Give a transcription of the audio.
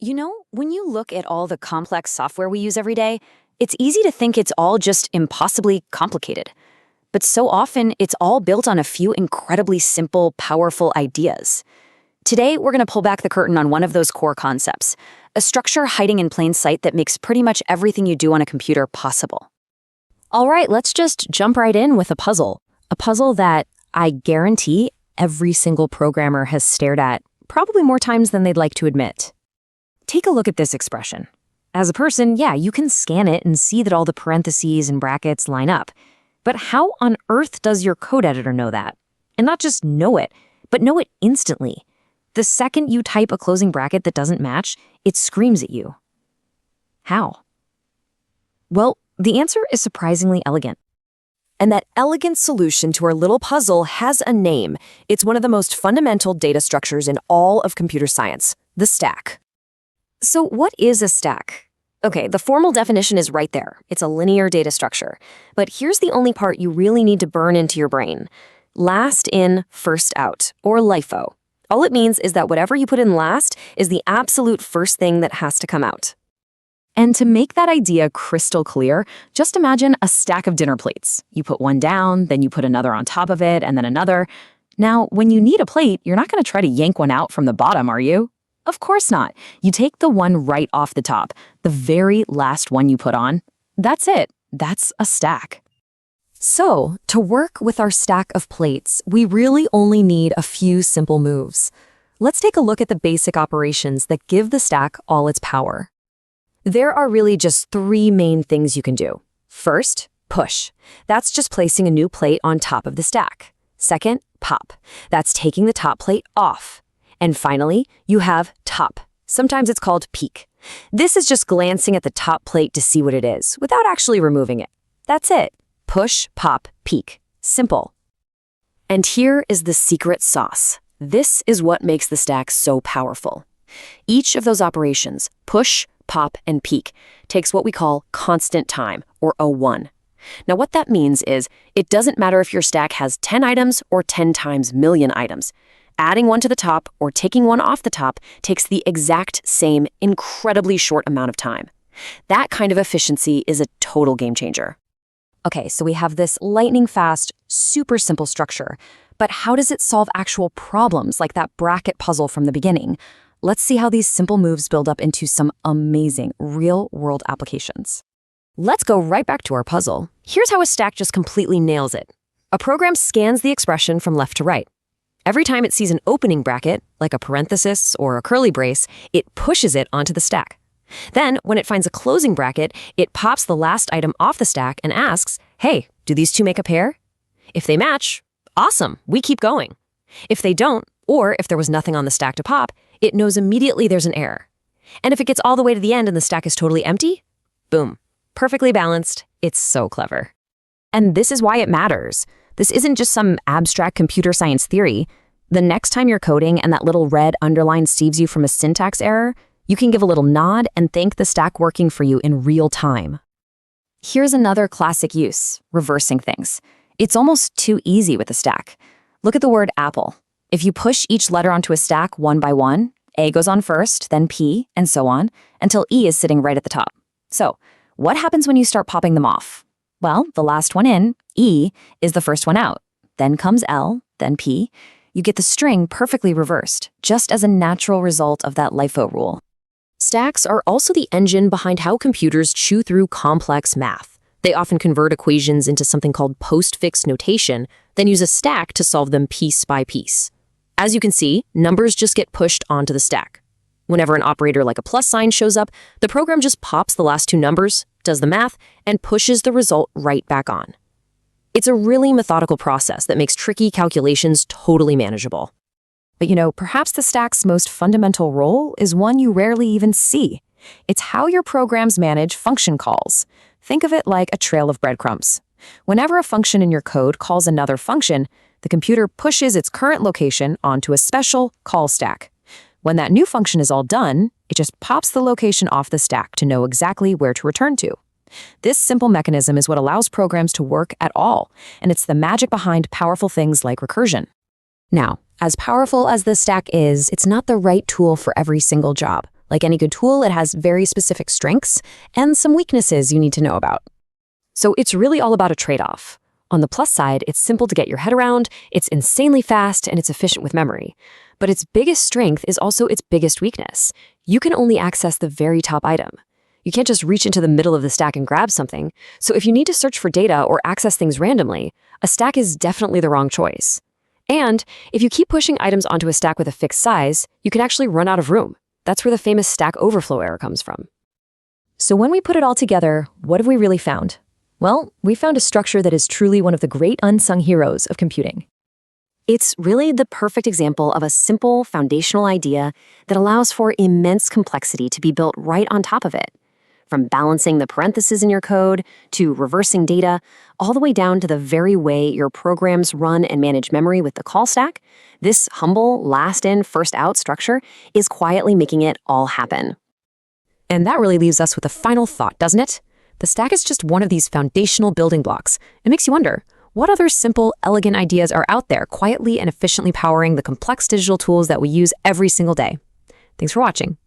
When you look at all the complex software we use every day, it's easy to think it's all just impossibly complicated. But so often, it's all built on a few incredibly simple, powerful ideas. Today, we're going to pull back the curtain on one of those core concepts, a structure hiding in plain sight that makes pretty much everything you do on a computer possible. All right, let's just jump right in with a puzzle that I guarantee every single programmer has stared at probably more times than they'd like to admit. Take a look at this expression. As a person, yeah, you can scan it and see that all the parentheses and brackets line up. But how on earth does your code editor know that? And not just know it, but know it instantly. The second you type a closing bracket that doesn't match, it screams at you. How? Well, the answer is surprisingly elegant. And that elegant solution to our little puzzle has a name. It's one of the most fundamental data structures in all of computer science, the stack. So what is a stack? Okay, the formal definition is right there. It's a linear data structure. But here's the only part you really need to burn into your brain. Last in, first out, or LIFO. All it means is that whatever you put in last is the absolute first thing that has to come out. And to make that idea crystal clear, just imagine a stack of dinner plates. You put one down, then you put another on top of it, and then another. Now, when you need a plate, you're not going to try to yank one out from the bottom, are you? Of course not. You take the one right off the top, the very last one you put on. That's it. That's a stack. So, to work with our stack of plates, we really only need a few simple moves. Let's take a look at the basic operations that give the stack all its power. There are really just three main things you can do. First, push. That's just placing a new plate on top of the stack. Second, pop. That's taking the top plate off. And finally, you have top. Sometimes it's called peek. This is just glancing at the top plate to see what it is, without actually removing it. That's it. Push, pop, peek. Simple. And here is the secret sauce. This is what makes the stack so powerful. Each of those operations, push, pop, and peek, takes what we call constant time, or O1. Now what that means is, it doesn't matter if your stack has 10 items or 10 times million items. Adding one to the top or taking one off the top takes the exact same incredibly short amount of time. That kind of efficiency is a total game changer. Okay, so we have this lightning-fast, super simple structure, but how does it solve actual problems like that bracket puzzle from the beginning? Let's see how these simple moves build up into some amazing real-world applications. Let's go right back to our puzzle. Here's how a stack just completely nails it. A program scans the expression from left to right. Every time it sees an opening bracket, like a parenthesis or a curly brace, it pushes it onto the stack. Then, when it finds a closing bracket, it pops the last item off the stack and asks, hey, do these two make a pair? If they match, awesome, we keep going. If they don't, or if there was nothing on the stack to pop, it knows immediately there's an error. And if it gets all the way to the end and the stack is totally empty, boom, perfectly balanced. It's so clever. And this is why it matters. This isn't just some abstract computer science theory. The next time you're coding and that little red underline saves you from a syntax error, you can give a little nod and thank the stack working for you in real time. Here's another classic use, reversing things. It's almost too easy with a stack. Look at the word apple. If you push each letter onto a stack one by one, A goes on first, then P, and so on, until E is sitting right at the top. So, what happens when you start popping them off? Well, the last one in, E, is the first one out. Then comes L, then P. You get the string perfectly reversed, just as a natural result of that LIFO rule. Stacks are also the engine behind how computers chew through complex math. They often convert equations into something called postfix notation, then use a stack to solve them piece by piece. As you can see, numbers just get pushed onto the stack. Whenever an operator like a plus sign shows up, the program just pops the last two numbers, does the math, and pushes the result right back on. It's a really methodical process that makes tricky calculations totally manageable. But perhaps the stack's most fundamental role is one you rarely even see. It's how your programs manage function calls. Think of it like a trail of breadcrumbs. Whenever a function in your code calls another function, the computer pushes its current location onto a special call stack. When that new function is all done, it just pops the location off the stack to know exactly where to return to. This simple mechanism is what allows programs to work at all, and it's the magic behind powerful things like recursion. Now, as powerful as the stack is, it's not the right tool for every single job. Like any good tool, it has very specific strengths and some weaknesses you need to know about. So it's really all about a trade-off. On the plus side, it's simple to get your head around, it's insanely fast, and it's efficient with memory. But its biggest strength is also its biggest weakness. You can only access the very top item. You can't just reach into the middle of the stack and grab something. So if you need to search for data or access things randomly, a stack is definitely the wrong choice. And if you keep pushing items onto a stack with a fixed size, you can actually run out of room. That's where the famous stack overflow error comes from. So when we put it all together, what have we really found? Well, we found a structure that is truly one of the great unsung heroes of computing. It's really the perfect example of a simple foundational idea that allows for immense complexity to be built right on top of it. From balancing the parentheses in your code, to reversing data, all the way down to the very way your programs run and manage memory with the call stack, this humble last-in, first-out structure is quietly making it all happen. And that really leaves us with a final thought, doesn't it? The stack is just one of these foundational building blocks. It makes you wonder, what other simple, elegant ideas are out there quietly and efficiently powering the complex digital tools that we use every single day? Thanks for watching.